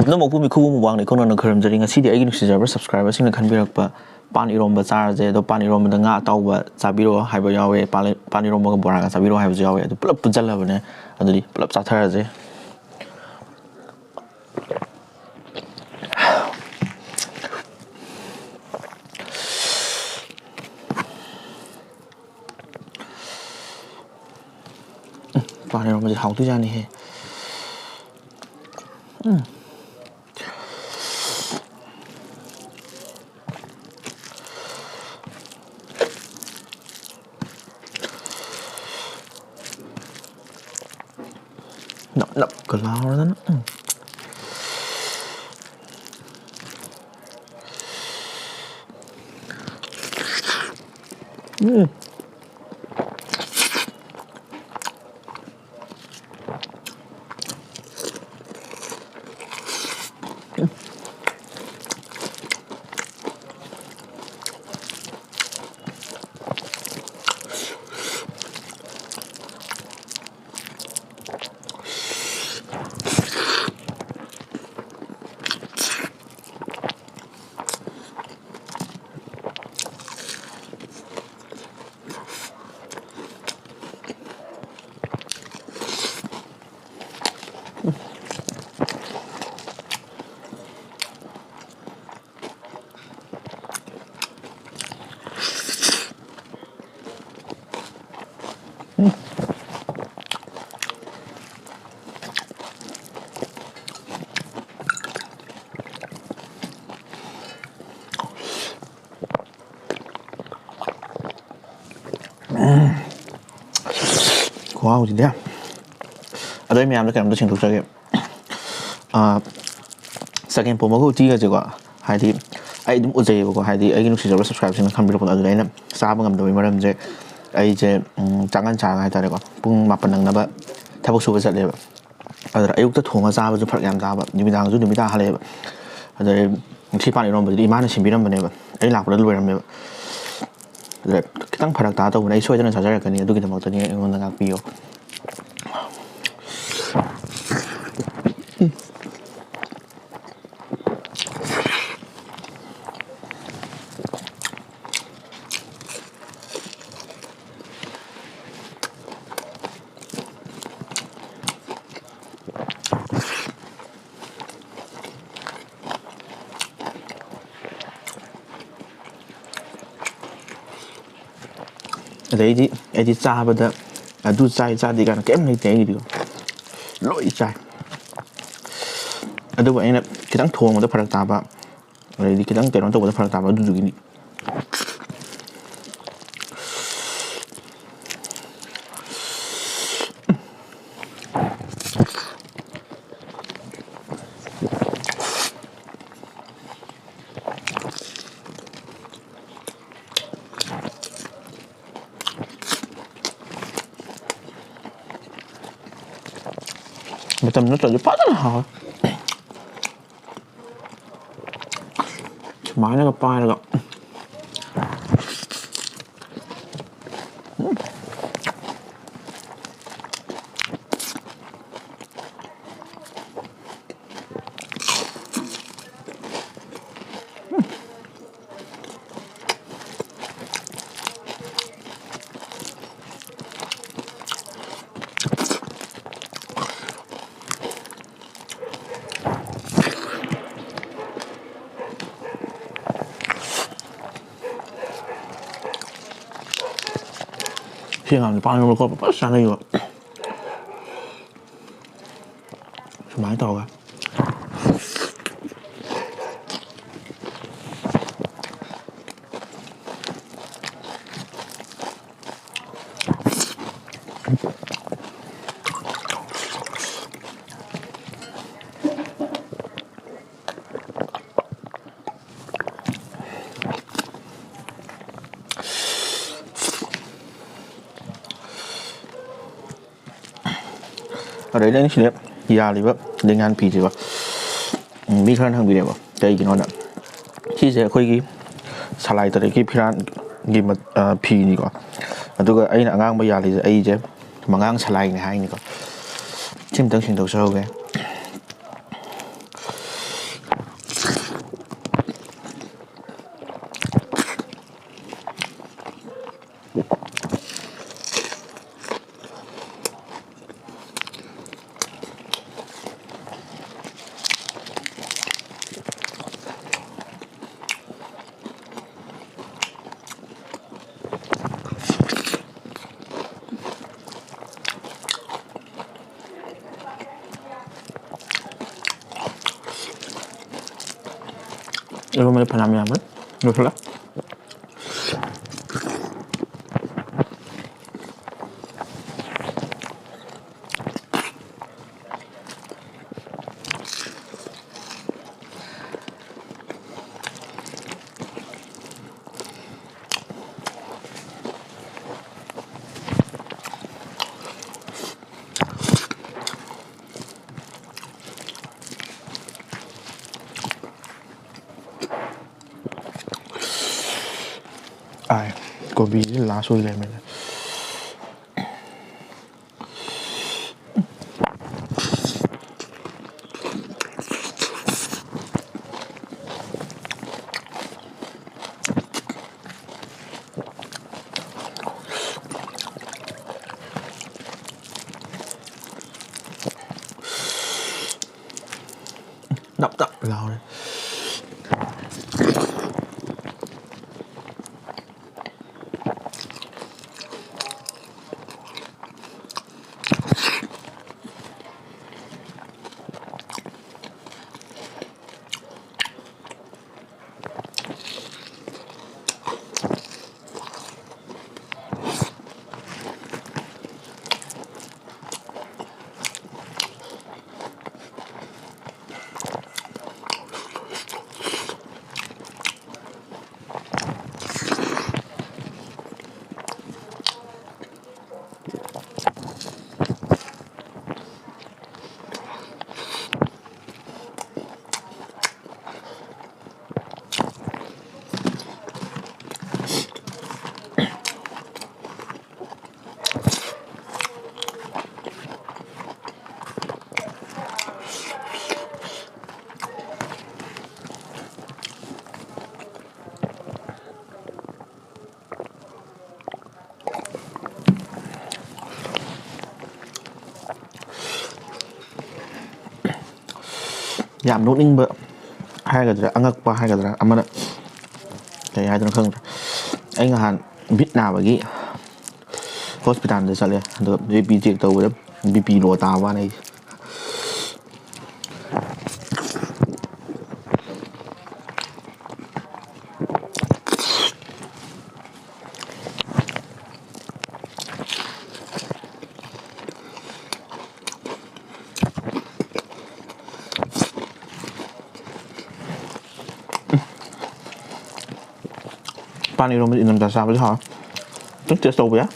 ꯄꯨꯝꯅꯃꯛ ꯄꯨꯝꯃꯤ ꯈꯨꯕꯨ ꯋꯥꯡꯅ ꯏꯈꯣꯡꯅ ꯈꯨꯔꯨꯝꯖꯔꯤ ꯉꯁꯤꯗꯤ ꯑꯩꯒꯤ ꯅꯨꯡꯁꯤꯖꯔꯕ ꯁꯕꯁꯀ꯭ꯔꯥꯏꯕꯔꯁꯤꯡꯅ ꯈꯟꯕꯤꯔꯛꯄ ꯄꯥꯟ ꯏꯔꯣꯝꯕ ꯆꯥꯔꯁꯦ ꯑꯗꯣ ꯄꯥꯟ ꯏꯔꯣꯝꯕꯗ ꯉꯥ ꯑꯇꯥꯎꯕ ꯆꯥꯕꯤꯔꯣ ꯍꯥꯏꯕ ꯌꯥꯎꯋꯦ ꯄꯥꯟ ꯏꯔꯣꯝꯕꯒ ꯕꯣꯔꯥꯒ ꯆꯥꯕꯤꯔꯣ ꯍꯥꯏꯕꯁꯨ ꯌꯥꯎꯋꯦ ꯑꯗꯨ ꯄꯨꯂꯞ ꯄꯨꯟꯁꯤꯜꯂꯕꯅꯦ ꯑꯗꯨꯗꯤ ꯄꯨꯂꯞ ꯆꯥꯊꯔꯁꯦ ꯄꯥꯟ ꯏꯔꯣꯝꯕꯁꯦ ꯍꯥꯎꯗꯣꯏꯖꯥꯠꯅꯤꯍꯦ nập nập cả lao đó nó wow gì đấy ở đây mèo nó kèm tôi chỉnh thuộc cho cái second promo của chi cái quoi hai thì ai đúng ổn của hai thì ai cái lúc sử dụng subscribe thì nó không bị được đấy nè sao bằng đôi mà làm gì ai chứ chẳng ăn chả hay ta đấy quoi bung mặt phần năng nè theo bức số vậy ở đây ai cũng tất thùng ra bây giờ phát làm ra vậy nhưng đang rút mình ta hay vậy ở đây khi bạn nó bây giờ iman nó xin biết làm này vậy ai làm được luôn làm này vậy cái tăng phát ta đâu này xoay cho nên sao ra cái này tôi cái thằng tôi này ngon ngạc bio đấy thì cha bây giờ đu chai cha thì càng kém này thế gì được lỗi chai ở đâu vậy nè cái đắng thua mà nó phải tạm bạn rồi thì cái đắng cái nó tôi phải tạm bạn đu cái mà tầm nó trở nên phát rất là hào máy nó gặp pai rồi khi làm bao nhiêu con bắt sang đây rồi máy tàu à ở đấy đấy chị ya thì vậy dengan ăn pì thì vậy mi khăn hàng bị đẹp vậy đây cái nó nè khi sẽ khơi cái salai tới cái piran cái mà pì này có tôi gọi ấy là ngang bây giờ thì ấy chứ mà ngang salai này hay này có chim tấn xin đầu sâu cái 이러면 편함이야만 이거 ai gobi lá sôi lên mình đậm đậm lao này giảm nốt ninh bợ hai cái angak pa hai cái amana kayak hai tengah anh akan bit na bagi hospital deh soalnya untuk BP cek tahu deh BP lo tawa nih pan ini rumit inam dasar boleh ha tu test tahu ya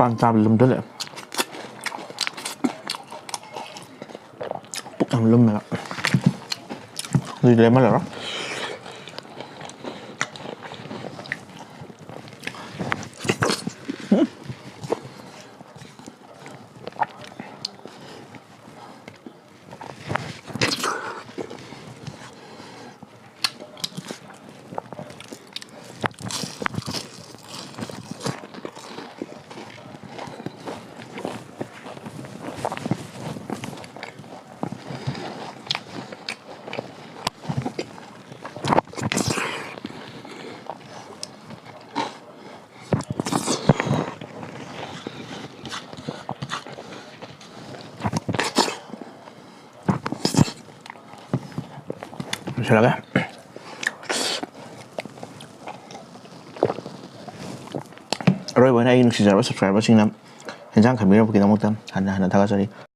pan belum dulu ya belum ya di dalam mana silakan rồi bữa nay mình sẽ subscribe vào kênh Nam hiện đang khởi biến một cái nông tâm hẳn là thằng cái gì